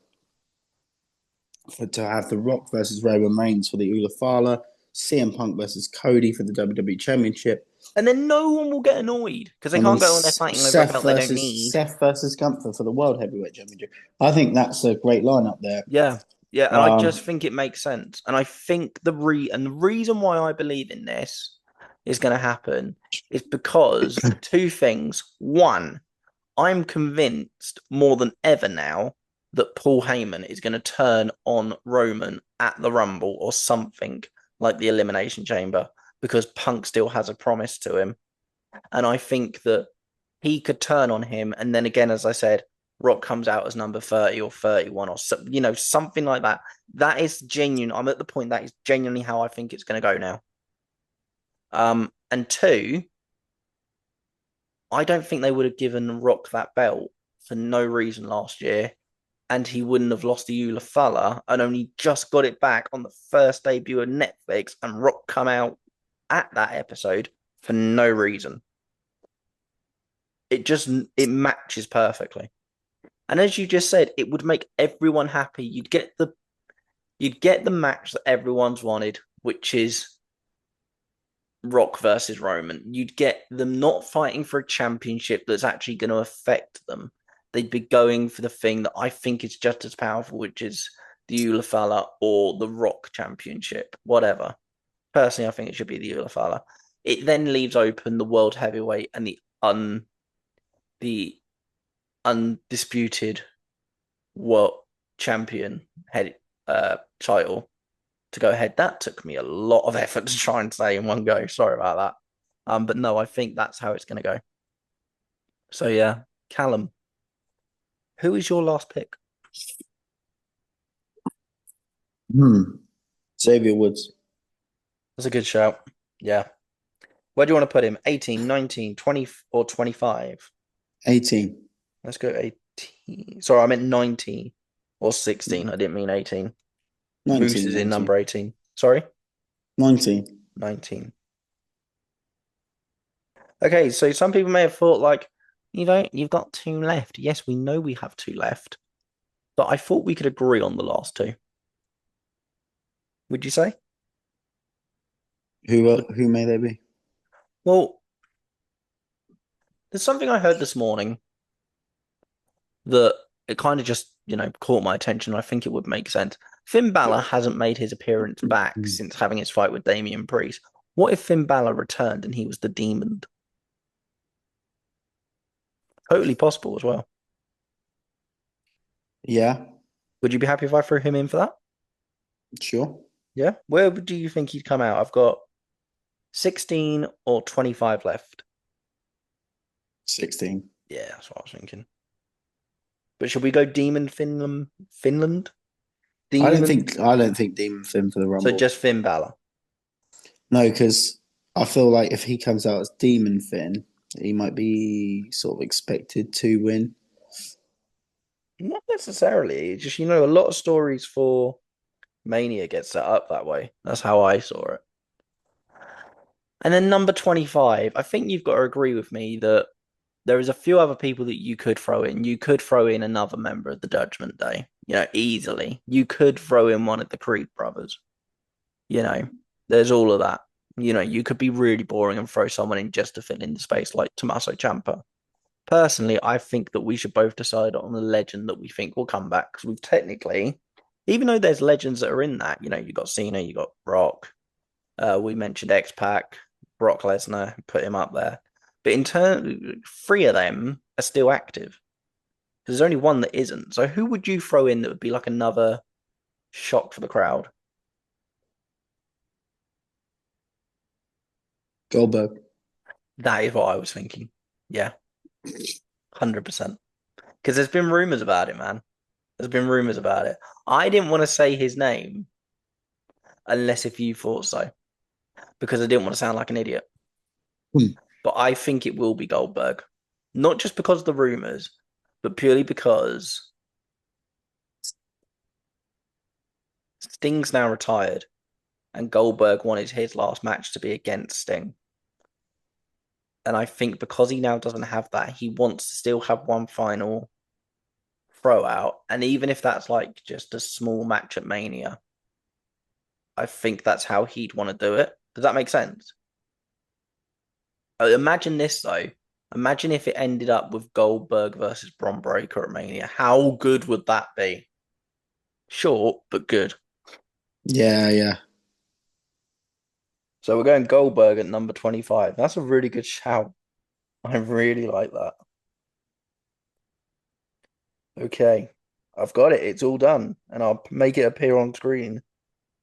E: to have The Rock versus Roman Reigns for the Ulafala, CM Punk versus Cody for the WWE Championship.
A: And then no one will get annoyed because they can't go on there fighting over a belt they don't need.
E: Seth versus Gunther for the World Heavyweight Championship. I think that's a great lineup there.
A: Yeah, and I just think it makes sense. And I think the reason why I believe in this is going to happen is because two things. One, I'm convinced more than ever now that Paul Heyman is going to turn on Roman at the Rumble or something like the Elimination Chamber because Punk still has a promise to him. And I think that he could turn on him. And then again, as I said, Rock comes out as number 30 or 31 or something like that. That is genuine. I'm at the point that is genuinely how I think it's going to go now. And two, I don't think they would have given Rock that belt for no reason last year, and he wouldn't have lost to Eula Falla and only just got it back on the first debut of Netflix, and Rock come out at that episode for no reason. It matches perfectly. And as you just said, it would make everyone happy. You'd get the match that everyone's wanted, which is Rock versus Roman. You'd get them not fighting for a championship that's actually going to affect them. They'd be going for the thing that I think is just as powerful, which is the Eula Falla or the Rock Championship, whatever. Personally, I think it should be the Eula Falla. It then leaves open the World Heavyweight and the undisputed World Champion head title to go ahead. That took me a lot of effort to try and say in one go. Sorry about that. But no, I think that's how it's going to go. So yeah, Callum, who is your last pick?
E: Xavier Woods.
A: That's a good shout. Yeah. Where do you want to put him? 18, 19, 20, or 25?
E: 18.
A: Let's go 18. Sorry, I meant 19 or 16. I didn't mean 18.
E: 19,
A: Moose is
E: 19.
A: in number 18. Sorry?
E: 19.
A: 19. Okay, so some people may have thought, like, you've got two left. Yes, we know we have two left. But I thought we could agree on the last two. Would you say?
E: Who may they be?
A: Well, there's something I heard this morning that it kind of just, caught my attention. I think it would make sense. Finn Balor hasn't made his appearance back since having his fight with Damian Priest. What if Finn Balor returned and he was the demon? Totally possible as well.
E: Yeah,
A: Would you be happy if I threw him in for that?
E: sure.
A: Yeah. Where do you think he'd come out? I've got 16 or 25 left.
E: 16.
A: Yeah, that's what I was thinking. But should we go Demon Finland? Finland?
E: I
A: Demon?
E: don't think Demon Finn for the Rumble.
A: So just Finn Balor.
E: No, because I feel like if he comes out as Demon Finn, he might be sort of expected to win.
A: Not necessarily. It's just, a lot of stories for Mania get set up that way. That's how I saw it. And then number 25, I think you've got to agree with me that there is a few other people that you could throw in. You could throw in another member of the Judgment Day, easily. You could throw in one of the Creed brothers. There's all of that. You could be really boring and throw someone in just to fill in the space like Tommaso Ciampa. Personally, I think that we should both decide on a legend that we think will come back because we've technically, even though there's legends that are in that, you got Cena, you got Rock. We mentioned X-Pac, Brock Lesnar, put him up there. But in turn, 3 of them are still active. There's only one that isn't. So who would you throw in that would be like another shock for the crowd?
E: Goldberg.
A: That is what I was thinking. Yeah. 100%. Because there's been rumors about it, man. There's been rumors about it. I didn't want to say his name unless if you thought so. Because I didn't want to sound like an idiot. But I think it will be Goldberg. Not just because of the rumors, but purely because Sting's now retired and Goldberg wanted his last match to be against Sting. And I think because he now doesn't have that, he wants to still have one final throw out. And even if that's like just a small match at Mania, I think that's how he'd want to do it. Does that make sense? Imagine this though. Imagine if it ended up with Goldberg versus Bron Breakker at Mania. How good would that be? Short, but good.
E: Yeah.
A: So we're going Goldberg at number 25. That's a really good shout. I really like that. Okay. I've got it. It's all done, and I'll make it appear on screen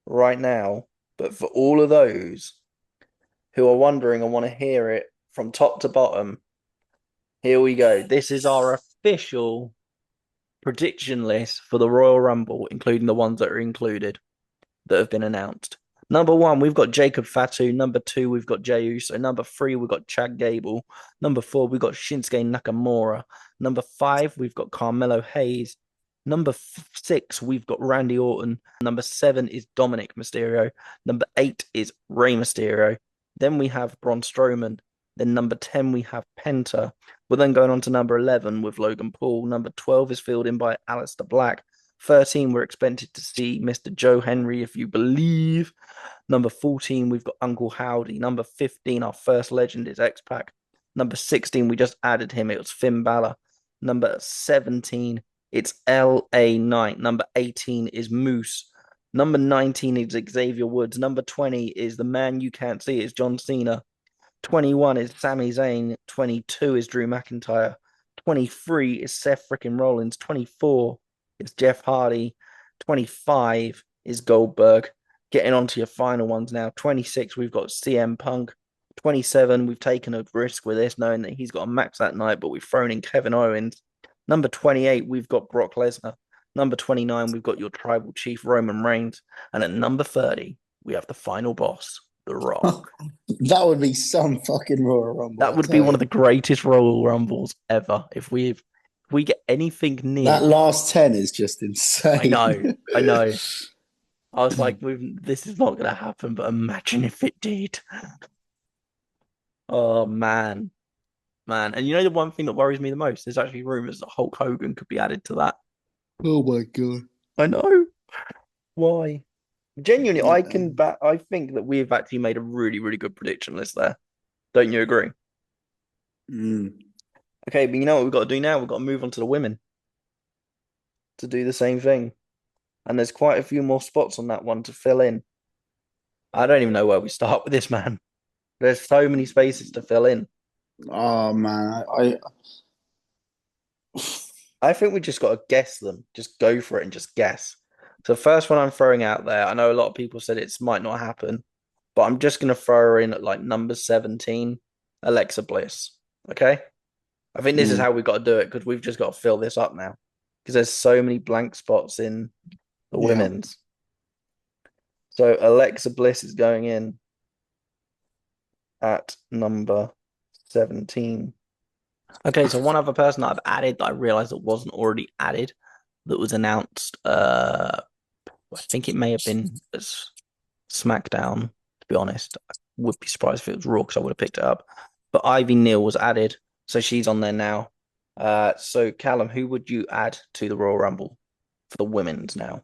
A: right now. But for all of those who are wondering and want to hear it from top to bottom, here we go. This is our official prediction list for the Royal Rumble, including the ones that are included that have been announced. Number 1, we've got Jacob Fatu. Number 2, we've got Jey Uso. Number 3, we've got Chad Gable. Number 4, we've got Shinsuke Nakamura. Number 5, we've got Carmelo Hayes. Number 6, we've got Randy Orton. Number 7 is Dominic Mysterio. Number 8 is Rey Mysterio. Then we have Braun Strowman. Then number 10, we have Penta. We're then going on to number 11 with Logan Paul. Number 12 is filled in by Aleister Black. 13, we're expected to see Mr. Joe Henry, if you believe. Number 14, we've got Uncle Howdy. Number 15, our first legend is X-Pac. Number 16, we just added him. It was Finn Balor. Number 17, it's LA Knight. Number 18 is Moose. Number 19 is Xavier Woods. Number 20 is the man you can't see. It's John Cena. 21 is Sami Zayn. 22 is Drew McIntyre. 23 is Seth freaking Rollins. 24 is Jeff Hardy. 25 is Goldberg. Getting on to your final ones now. 26, we've got CM Punk. 27, we've taken a risk with this, knowing that he's got a match that night, but we've thrown in Kevin Owens. Number 28, we've got Brock Lesnar. Number 29, we've got your tribal chief, Roman Reigns. And at number 30, we have the final boss, The Rock.
E: That would be some fucking Royal Rumble.
A: That would be one of the greatest Royal Rumbles ever. If we get anything near
E: that last 10 is just insane.
A: I know. I was like, this is not going to happen, but imagine if it did. Oh, man. And you know the one thing that worries me the most? There's actually rumors that Hulk Hogan could be added to that.
E: Oh my god.
A: I know. Why? Genuinely, I think that we've actually made a really, really good prediction list there. Don't you agree?
E: Mm.
A: Okay, but you know what we've got to do now? We've got to move on to the women to do the same thing. And there's quite a few more spots on that one to fill in. I don't even know where we start with this, man. There's so many spaces to fill in.
E: Oh man,
A: I think we just got to guess them. Just go for it and just guess. So the first one I'm throwing out there, I know a lot of people said it might not happen, but I'm just going to throw her in at like number 17, Alexa Bliss. Okay? I think this is how we've got to do it because we've just got to fill this up now because there's so many blank spots in the women's. So Alexa Bliss is going in at number 17. Okay, so one other person that I've added that I realized that wasn't already added that was announced. I think it may have been as SmackDown, to be honest. I would be surprised if it was Raw because I would have picked it up. But Ivy Neal was added, so she's on there now. So Callum, who would you add to the Royal Rumble for the women's now?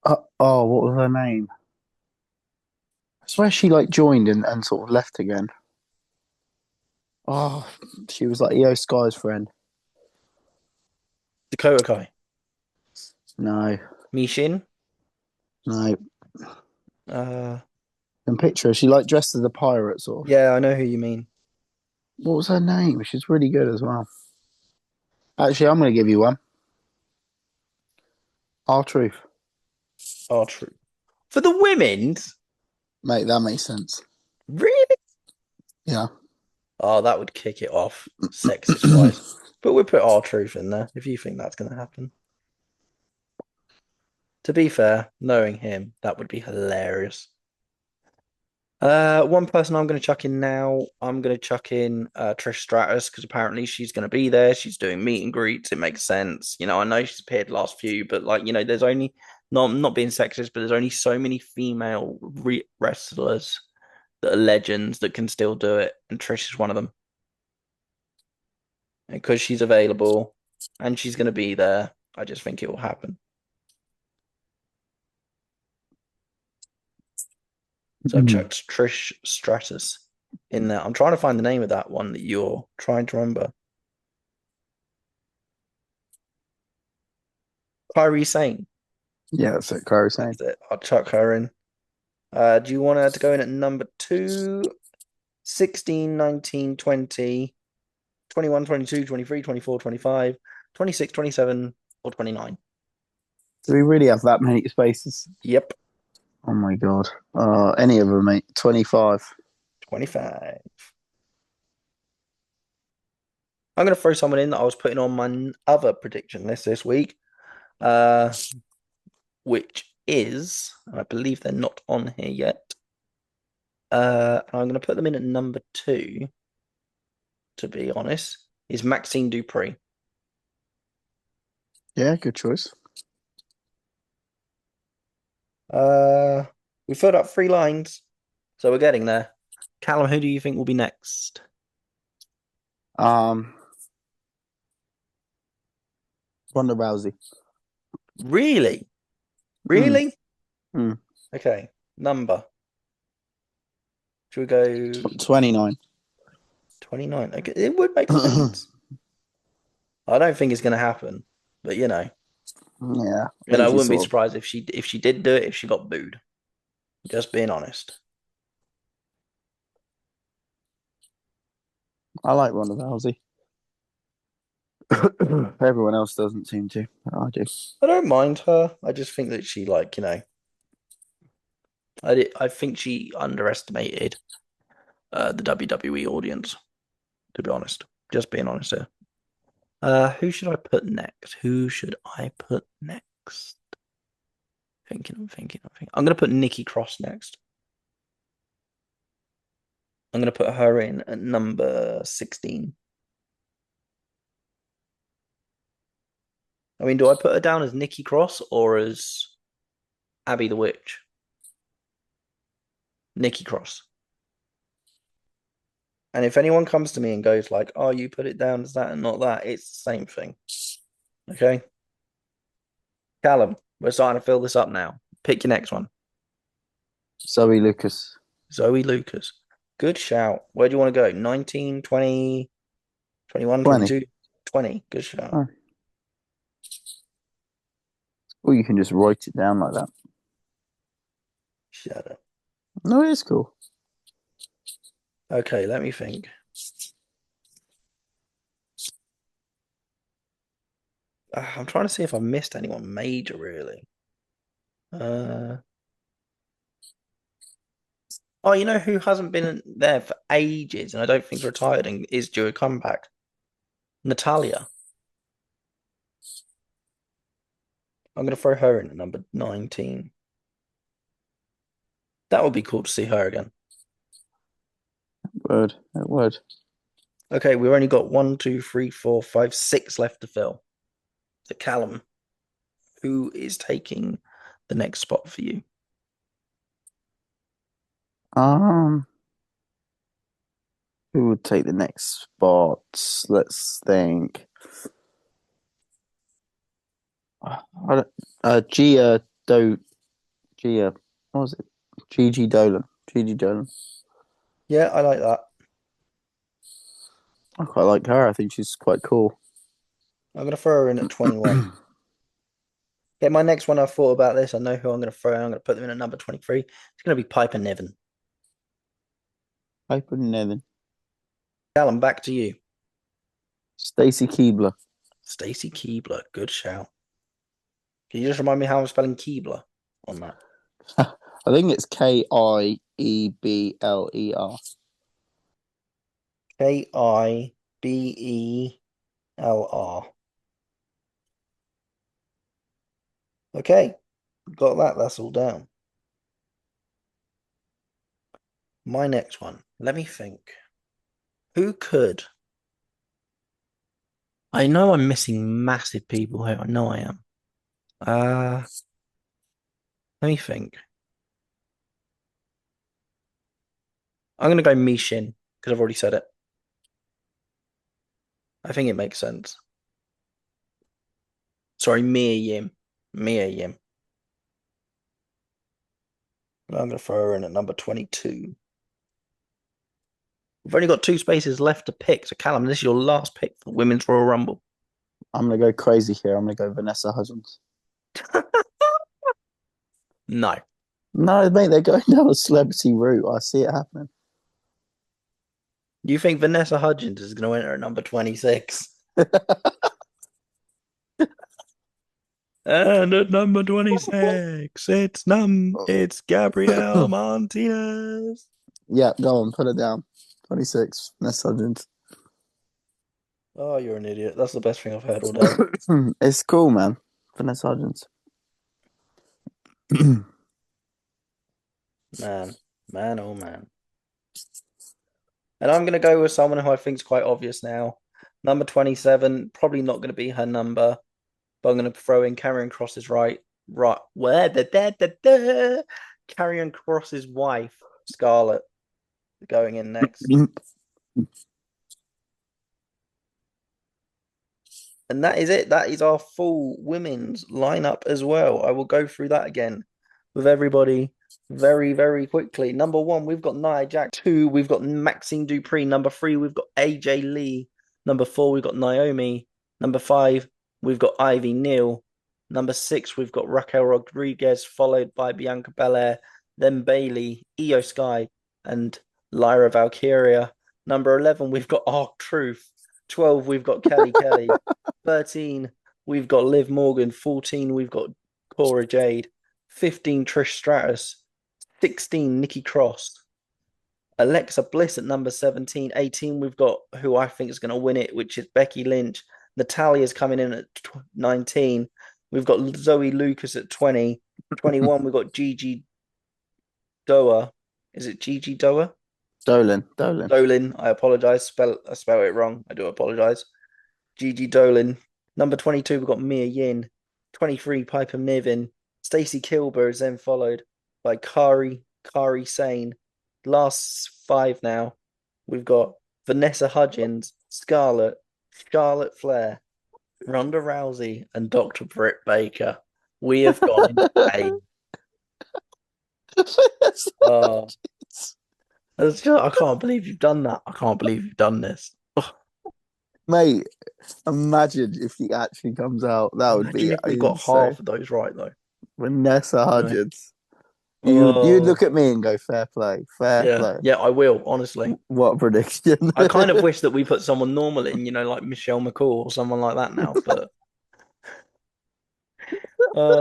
D: What was her name? I swear she like joined and sort of left again. Oh, she was like Io Sky's friend.
A: Dakota Kai.
D: No.
A: Mishin.
D: No.
A: Uh,
D: And picture her, she like dressed as a pirate sort of.
A: yeah, I know who you mean.
D: What was her name? She's really good as well. Actually, I'm going to give you one. R-Truth.
A: R-Truth. For the women's?
D: Mate, that makes sense.
A: Really?
D: Yeah.
A: Oh, that would kick it off, sexist wise. But we'll put R-Truth in there if you think that's going to happen. To be fair, knowing him, that would be hilarious. One person I'm going to chuck in now, I'm going to chuck in Trish Stratus because apparently she's going to be there. She's doing meet and greets. It makes sense. You know, I know she's appeared last few, but like, you know, there's only, not being sexist, but there's only so many female wrestlers that are legends that can still do it. And Trish is one of them. And because she's available and she's going to be there, I just think it will happen. So I've chucked Trish Stratus in there. I'm trying to find the name of that one that you're trying to remember. Kairi Sane.
D: Yeah, that's it. Kairi Sane.
A: That's it. I'll chuck her in. Do you want her to go in at number 2, 16, 19, 20, 21, 22, 23, 24, 25, 26, 27, or 29.
E: Do we really have that many spaces?
A: Yep,
E: Oh my god. Any of them, mate. 25.
A: 25. I'm going to throw someone in that I was putting on my other prediction list this week, which is, I believe they're not on here yet. I'm going to put them in at number 2, to be honest, is Maxine Dupree.
E: Yeah, good choice.
A: We filled up 3 lines, so we're getting there. Callum, who do you think will be next?
E: Ronda Rousey.
A: Really? Really?
E: Hmm.
A: Okay, number. Should we go
E: 29.
A: 29? Okay, it would make sense. I don't think it's going to happen, but you know,
E: Yeah.
A: and I
E: think she's
A: wouldn't be
E: sort of-
A: surprised if she did do it if she got booed. Just being honest.
E: I like Ronda Rousey. Everyone else doesn't seem to. But I do.
A: I don't mind her. I just think that she I think she underestimated the WWE audience. To be honest, just being honest here. Who should I put next? Who should I put next? I'm thinking. I'm gonna put Nikki Cross next. I'm gonna put her in at number 16. I mean, do I put her down as Nikki Cross or as Abby the Witch? Nikki Cross. And if anyone comes to me and goes like, "Oh, you put it down as that and not that," it's the same thing. Okay. Callum, we're starting to fill this up now. Pick your next one.
E: Zoe Lucas.
A: Zoe Lucas. Good shout. Where do you want to go? 19, 20, 21,
E: 20.
A: 22, 20. Good shout.
E: Oh. Or you can just write it down like that.
A: Shut up.
E: No, it is cool.
A: Okay, let me think. I'm trying to see if I missed anyone major, really. Oh, you know who hasn't been there for ages and I don't think's retired and is due a comeback? Natalia. I'm going to throw her in at number 19. That would be cool to see her again.
E: It would.
A: Okay, we've only got 1, 2, 3, 4, 5, 6 left to fill. So Callum, who is taking the next spot for you?
E: Who would take the next spot? Let's think. Gia Gia, what was it? Gigi Dolan. Gigi Dolan.
A: Yeah, I like that.
E: I quite like her. I think she's quite cool.
A: I'm going to throw her in at 21. Okay, my next one, I thought about this. I know who I'm going to throw in. I'm going to put them in at number 23. It's going to be Piper Niven.
E: Piper Niven.
A: Callum, back to you.
E: Stacy Keibler.
A: Stacy Keibler. Good shout. Can you just remind me how I'm spelling Keibler on that?
E: I think it's Kiebler.
A: Kiebelr. Okay, got that. That's all down. My next one. Let me think. Who could? I know I'm missing massive people here. I know I am. Let me think. I'm gonna go Mishin because I've already said it. I think it makes sense. Sorry, Mia Yim. Mia Yim. I'm gonna throw her in at number 22. We've only got 2 spaces left to pick. So Callum, this is your last pick for the Women's Royal Rumble.
E: I'm gonna go crazy here. I'm gonna go Vanessa Hudgens.
A: No.
E: No, mate, they're going down a celebrity route. I see it happening.
A: You think Vanessa Hudgens is going to enter at number 26? And at number 26, it's Gabrielle Martinez.
E: Yeah, go on, put it down. 26. That's Hudgens.
A: Oh, you're an idiot. That's the best thing I've heard all day.
E: It's cool, man. Vanessa Hudgens.
A: Man, man, oh man. And I'm going to go with someone who I think is quite obvious now. Number 27, probably not going to be her number, but I'm going to throw in Karrion Kross's right, where Karrion Kross's wife, Scarlett, going in next. And that is it. That is our full women's lineup as well. I will go through that again with everybody very, very quickly. Number 1, we've got Nia Jax. 2, we've got Maxine Dupree. Number 3, we've got AJ Lee. Number 4, we've got Naomi. Number 5, we've got Ivy Neal. Number 6, we've got Raquel Rodriguez, followed by Bianca Belair, then Bayley, Io Sky, and Lyra Valkyria. Number 11, we've got R-Truth. 12, we've got Kelly Kelly. 13, we've got Liv Morgan. 14, we've got Cora Jade. 15, Trish Stratus. 16, Nikki Cross. Alexa Bliss at number 17. 18, we've got who I think is going to win it, which is Becky Lynch. Natalia's coming in at 19. We've got Zoe Lucas at 20. 21, we've got Gigi Doa. Is it Gigi Doa?
E: Dolan.
A: I apologize. I spell it wrong. I do apologize. Gigi Dolan. Number 22, we've got Mia Yin. 23, Piper Niven. Stacey Kilburn is then followed by Kari Sane. Last 5 now. We've got Vanessa Hudgens, Scarlett, Charlotte Flair, Ronda Rousey, and Dr. Britt Baker. We have gone in pain. I can't believe you've done that. I can't believe you've done this.
E: Mate, imagine if he actually comes out. That would be
A: Imagine if we got half of those right, though.
E: Vanessa Hudgens. You'd look at me and go, fair play.
A: Yeah, I will, honestly.
E: What a prediction.
A: I kind of wish that we put someone normal in, like Michelle McCool or someone like that now, but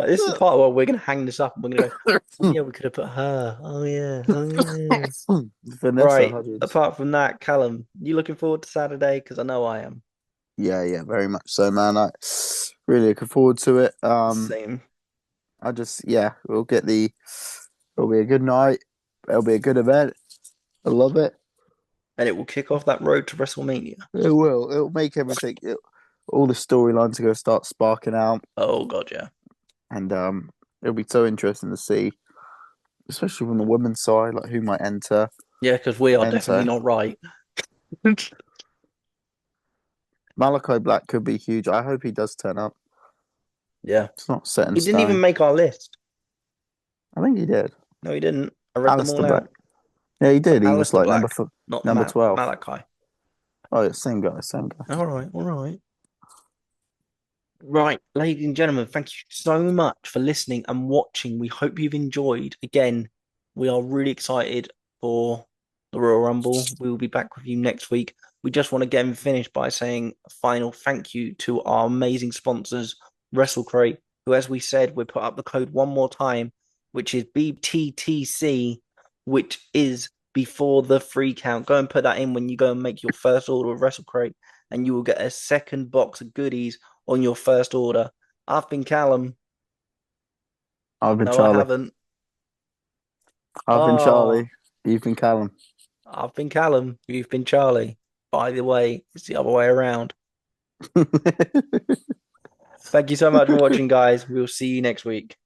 A: this is part of where we're going to hang this up and we're going to go, oh, yeah, we could have put her. Oh, yeah.
E: Vanessa
A: Right,
E: Hudgens.
A: apart from that, Callum, you looking forward to Saturday? Because I know I am.
E: Yeah, very much so, man. I really looking forward to it.
A: Same.
E: It'll be a good night. It'll be a good event. I love it.
A: And it will kick off that road to WrestleMania.
E: It will. It'll make everything, all the storylines are going to start sparking out.
A: Oh, God, yeah.
E: And it'll be so interesting to see, especially from the women's side, like who might enter.
A: Yeah, because we are definitely not right.
E: Malachi Black could be huge. I hope he does turn up.
A: Yeah.
E: It's not set in
A: He didn't even make our list.
E: I think he did.
A: No, he didn't. I read
E: Alistair
A: them all
E: Black.
A: out.
E: Yeah, he did. He was
A: Alistair
E: like
A: Black,
E: number 12.
A: Malachi.
E: Oh, yeah, same guy.
A: All right. Right, ladies and gentlemen, thank you so much for listening and watching. We hope you've enjoyed. Again, we are really excited for the Royal Rumble. We will be back with you next week. We just want to get finished by saying a final thank you to our amazing sponsors, WrestleCrate, who, as we said, we put up the code one more time, which is BTTC, which is before the free count. Go and put that in when you go and make your first order of WrestleCrate, and you will get a second box of goodies on your first order. I've been Callum.
E: I've been
A: No,
E: Charlie.
A: I haven't.
E: I've been Charlie. You've been Callum.
A: I've been Callum. You've been Charlie. By the way, it's the other way around. Thank you so much for watching, guys. We'll see you next week.